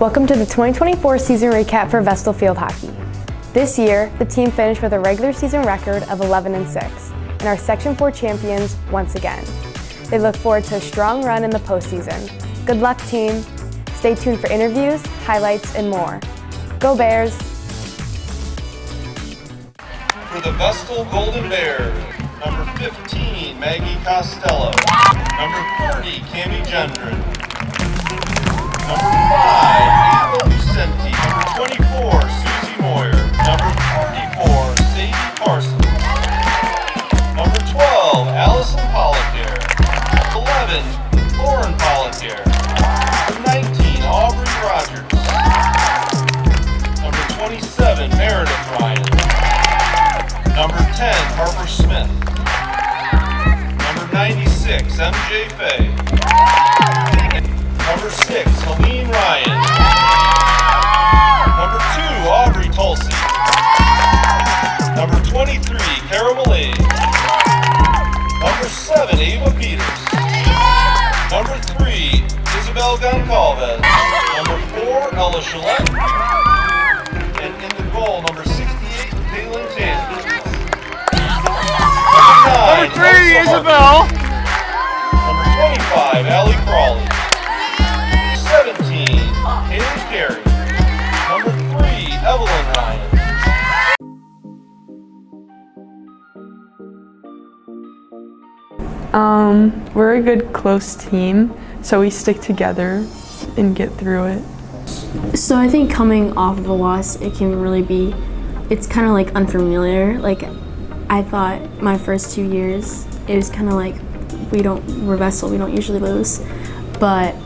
Welcome to the 2024 season recap for Vestal Field Hockey. This year, the team finished with a regular season record of 11-6 and are Section 4 champions once again. They look forward to a strong run in the postseason. Good luck, team. Stay tuned for interviews, highlights, and more. Go Bears! For the Vestal Golden Bears, number 15, Maggie Costello. Number 30, Cami Gendron. Number 5, Ava Lucenti. Number 24, Susie Moyer. Number 44, Sadie Parsons. Number 12, Allison Pollicare. 11, Lauren Pollicare. Number 19, Aubrey Rogers. Number 27, Meredith Ryan. Number 10, Harper Smith. Number 96, MJ Fay. Number 6, Helene Ryan. Number 2, Aubrey Tulsi. Number 23, Cara Malay. Number 7, Ava Peters. Number 3, Isabel Goncalves. Number 4, Ella Chalette. And in the goal, number 68, Kaylin Tan. Number 3, Isabel. Number 25, Allie Crawley. 17, Haley Carey. Number 3, Evelyn Ryan. We're a good, close team, so we stick together and get through it. So I think coming off of a loss, it's kind of like unfamiliar. Like, I thought my first 2 years, it was kind of like, we're Vestal, we don't usually lose. But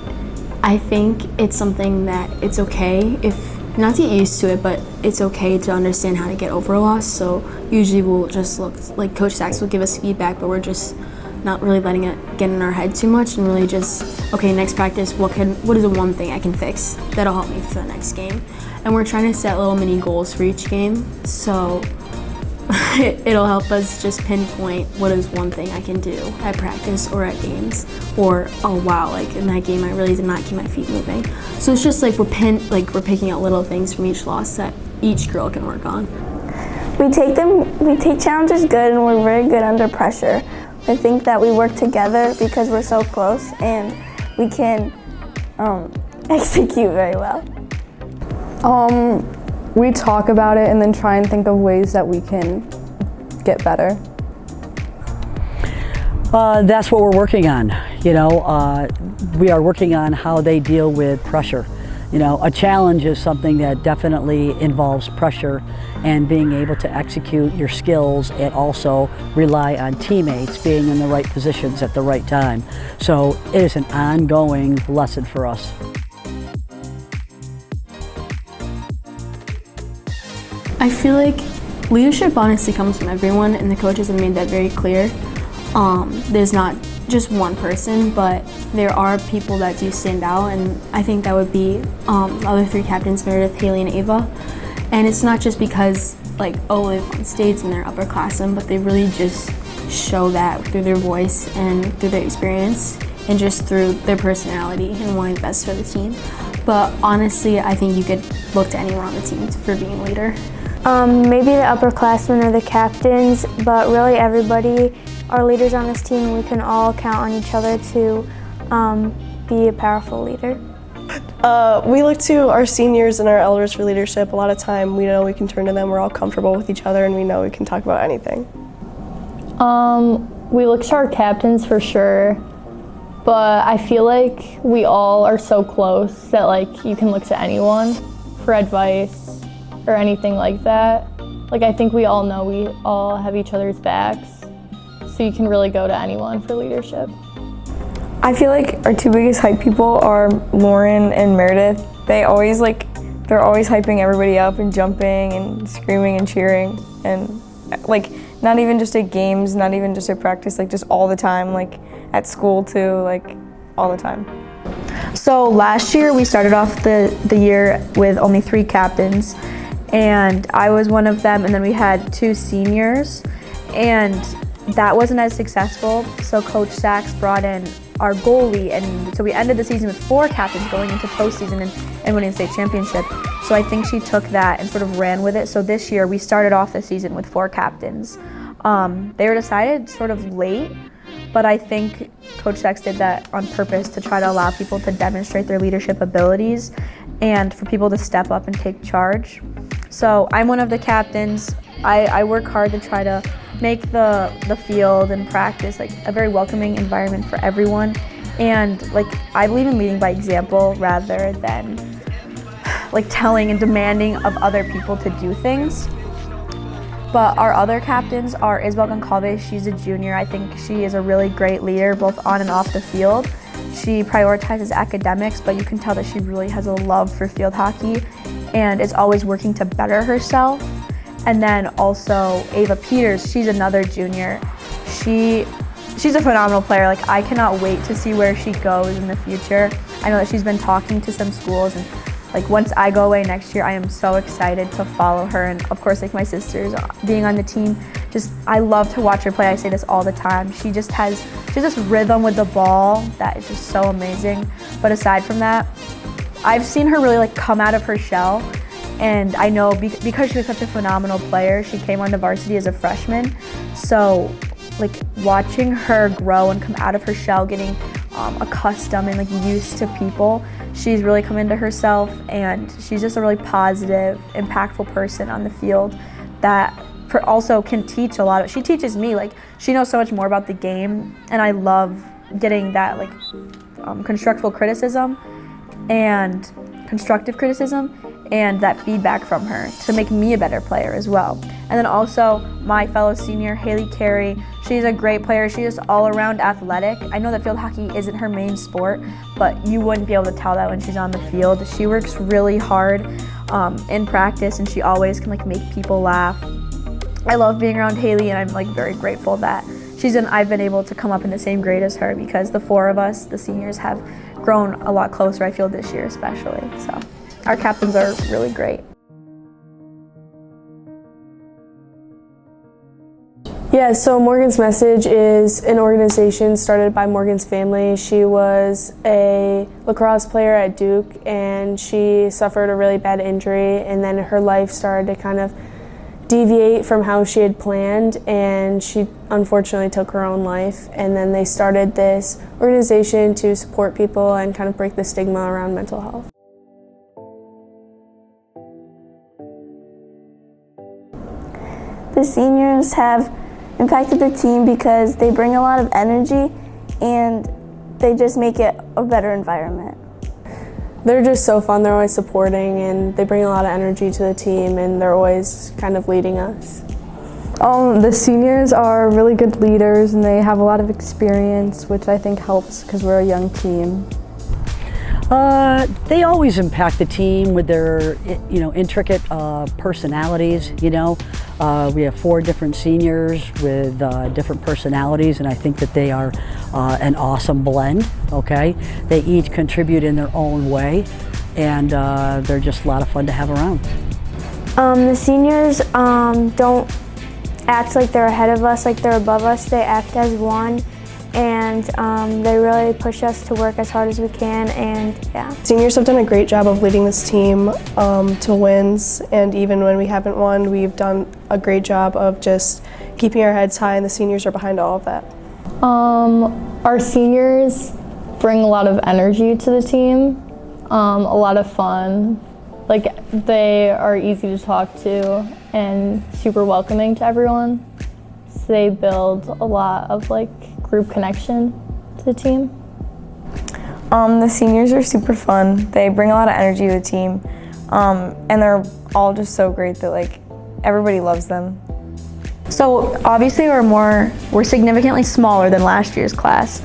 I think it's something that it's okay, if not to get used to it, but it's okay to understand how to get over a loss. So usually we'll just look, like Coach Sachs will give us feedback, but we're just not really letting it get in our head too much, and really just, okay, next practice, what is the one thing I can fix that'll help me for the next game? And we're trying to set little mini goals for each game, so it'll help us just pinpoint what is one thing I can do at practice or at games, or oh wow, like in that game I really did not keep my feet moving. So it's just like we're picking out little things from each loss that each girl can work on. We take challenges good, and we're very good under pressure. I think that we work together because we're so close, and we can execute very well. We talk about it and then try and think of ways that we can get better. That's what we're working on. We are working on how they deal with pressure. A challenge is something that definitely involves pressure and being able to execute your skills, and also rely on teammates being in the right positions at the right time. So it is an ongoing lesson for us. I feel like leadership honestly comes from everyone, and the coaches have made that very clear. There's not just one person, but there are people that do stand out, and I think that would be the other 3 captains, Meredith, Haley, and Ava. And it's not just because, like, oh, they've won states and they're upperclassmen, but they really just show that through their voice and through their experience and just through their personality and wanting the best for the team. But honestly, I think you could look to anyone on the team for being a leader. Maybe the upperclassmen or the captains, but really everybody are leaders on this team. We can all count on each other to be a powerful leader. We look to our seniors and our elders for leadership. A lot of time we know we can turn to them. We're all comfortable with each other, and we know we can talk about anything. We look to our captains for sure, but I feel like we all are so close that like you can look to anyone for advice or anything like that. Like, I think we all know we all have each other's backs, so you can really go to anyone for leadership. I feel like our 2 biggest hype people are Lauren and Meredith. They're always hyping everybody up and jumping and screaming and cheering, and like not even just at games, not even just at practice, like just all the time, like at school too, like all the time. So last year we started off the year with only 3 captains, and I was one of them, and then we had 2 seniors, and that wasn't as successful, so Coach Sachs brought in our goalie, and so we ended the season with 4 captains going into postseason and winning the state championship. So I think she took that and sort of ran with it. So this year we started off the season with 4 captains. They were decided sort of late, but I think Coach Sex did that on purpose to try to allow people to demonstrate their leadership abilities and for people to step up and take charge. So I'm one of the captains. I work hard to try to make the field and practice like a very welcoming environment for everyone. And like I believe in leading by example rather than like telling and demanding of other people to do things. But our other captains are Isabel Goncalves. She's a junior. I think she is a really great leader both on and off the field. She prioritizes academics, but you can tell that she really has a love for field hockey and is always working to better herself. And then also Ava Peters, she's another junior. She's a phenomenal player. Like I cannot wait to see where she goes in the future. I know that she's been talking to some schools, and like once I go away next year, I am so excited to follow her. And of course, like my sisters being on the team, I love to watch her play. I say this all the time. She has this rhythm with the ball that is just so amazing. But aside from that, I've seen her really like come out of her shell. And I know because she was such a phenomenal player, she came on the varsity as a freshman. So like watching her grow and come out of her shell, getting accustomed and like used to people, she's really come into herself, and she's just a really positive, impactful person on the field that also can teach a lot. She teaches me, like she knows so much more about the game, and I love getting that like constructive criticism and that feedback from her to make me a better player as well. And then also my fellow senior, Haley Carey, she's a great player. She's just all around athletic. I know that field hockey isn't her main sport, but you wouldn't be able to tell that when she's on the field. She works really hard in practice, and she always can like make people laugh. I love being around Haley, and I'm like very grateful that I've been able to come up in the same grade as her, because the 4 of us, the seniors, have grown a lot closer, I feel, this year especially. So our captains are really great. Yeah, so Morgan's Message is an organization started by Morgan's family. She was a lacrosse player at Duke, and she suffered a really bad injury, and then her life started to kind of deviate from how she had planned, and she unfortunately took her own life. And then they started this organization to support people and kind of break the stigma around mental health. The seniors have impacted the team because they bring a lot of energy and they just make it a better environment. They're just so fun. They're always supporting, and they bring a lot of energy to the team, and they're always kind of leading us. The seniors are really good leaders, and they have a lot of experience, which I think helps because we're a young team. They always impact the team with their, intricate personalities. We have 4 different seniors with different personalities, and I think that they are an awesome blend. Okay, they each contribute in their own way, and they're just a lot of fun to have around. The seniors don't act like they're ahead of us, like they're above us. They act as one. And they really push us to work as hard as we can, and yeah. Seniors have done a great job of leading this team to wins, and even when we haven't won, we've done a great job of just keeping our heads high, and the seniors are behind all of that. Our seniors bring a lot of energy to the team, a lot of fun. Like, they are easy to talk to and super welcoming to everyone. So they build a lot of group connection to the team. The seniors are super fun. They bring a lot of energy to the team, and they're all just so great that everybody loves them. So obviously we're significantly smaller than last year's class.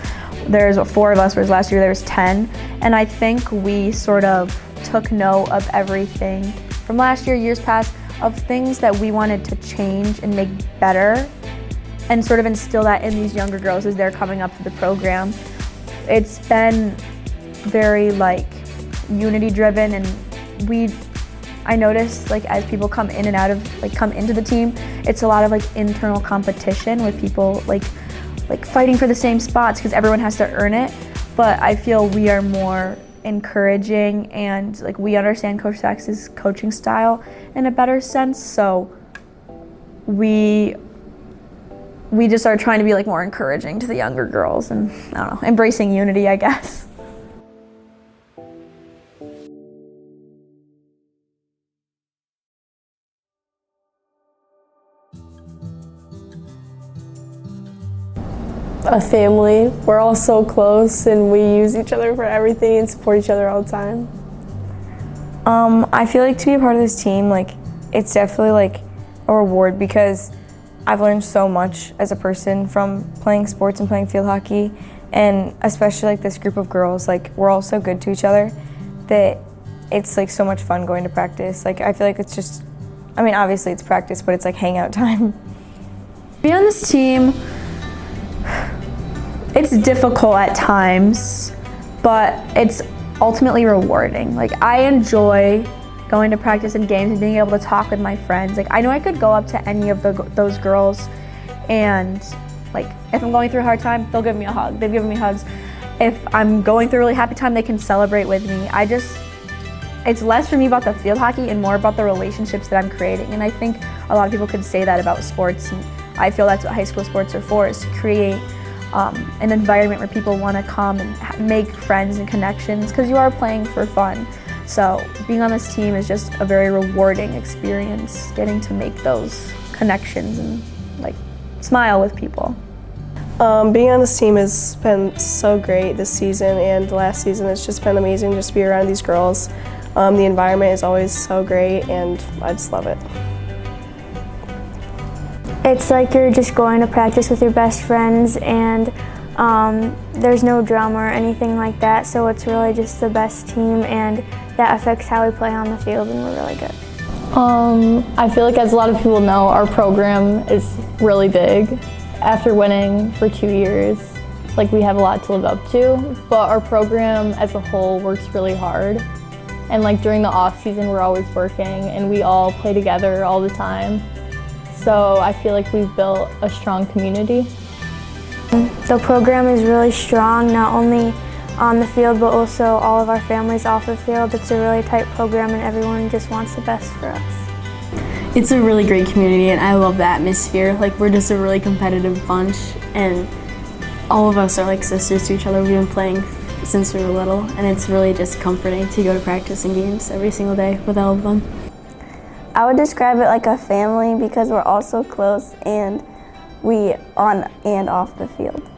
There's 4 of us, whereas last year there was 10, and I think we sort of took note of everything from last year, years past, of things that we wanted to change and make better, and sort of instill that in these younger girls as they're coming up to the program. It's been very unity driven, and I noticed as people come in and out of come into the team, it's a lot of internal competition with people like fighting for the same spots because everyone has to earn it. But I feel we are more encouraging, and like we understand Coach Sachs's coaching style in a better sense. So we just are trying to be like more encouraging to the younger girls, and I don't know, embracing unity, I guess. A family. We're all so close and we use each other for everything and support each other all the time. I feel like to be a part of this team, like it's definitely like a reward because I've learned so much as a person from playing sports and playing field hockey, and especially like this group of girls, like we're all so good to each other that it's like so much fun going to practice. Like I feel like it's just, I mean obviously it's practice, but it's like hangout time. Being on this team, it's difficult at times, but it's ultimately rewarding. Like I enjoy going to practice and games and being able to talk with my friends. Like I know I could go up to any of those girls, and like if I'm going through a hard time, they'll give me a hug. They've given me hugs. If I'm going through a really happy time, they can celebrate with me. It's less for me about the field hockey and more about the relationships that I'm creating. And I think a lot of people could say that about sports, and I feel that's what high school sports are for, is to create an environment where people want to come and make friends and connections, because you are playing for fun. So being on this team is just a very rewarding experience, getting to make those connections and like smile with people. Being on this team has been so great this season and last season. It's just been amazing just to be around these girls. The environment is always so great and I just love it. It's like you're just going to practice with your best friends, and there's no drama or anything like that, so it's really just the best team, and that affects how we play on the field, and we're really good. I feel like, as a lot of people know, our program is really big. After winning for 2 years, like we have a lot to live up to, but our program as a whole works really hard. And like during the off season, we're always working and we all play together all the time. So I feel like we've built a strong community. The program is really strong, not only on the field, but also all of our families off the field. It's a really tight program and everyone just wants the best for us. It's a really great community and I love the atmosphere. Like we're just a really competitive bunch and all of us are like sisters to each other. We've been playing since we were little and it's really just comforting to go to practice and games every single day with all of them. I would describe it like a family because we're all so close and we on and off the field.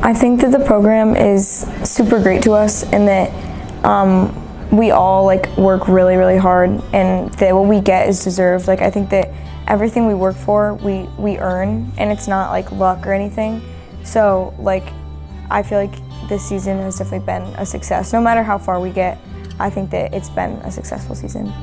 I think that the program is super great to us in that we all like work really, really hard and that what we get is deserved. Like I think that everything we work for, we earn, and it's not like luck or anything. So like I feel like this season has definitely been a success. No matter how far we get, I think that it's been a successful season.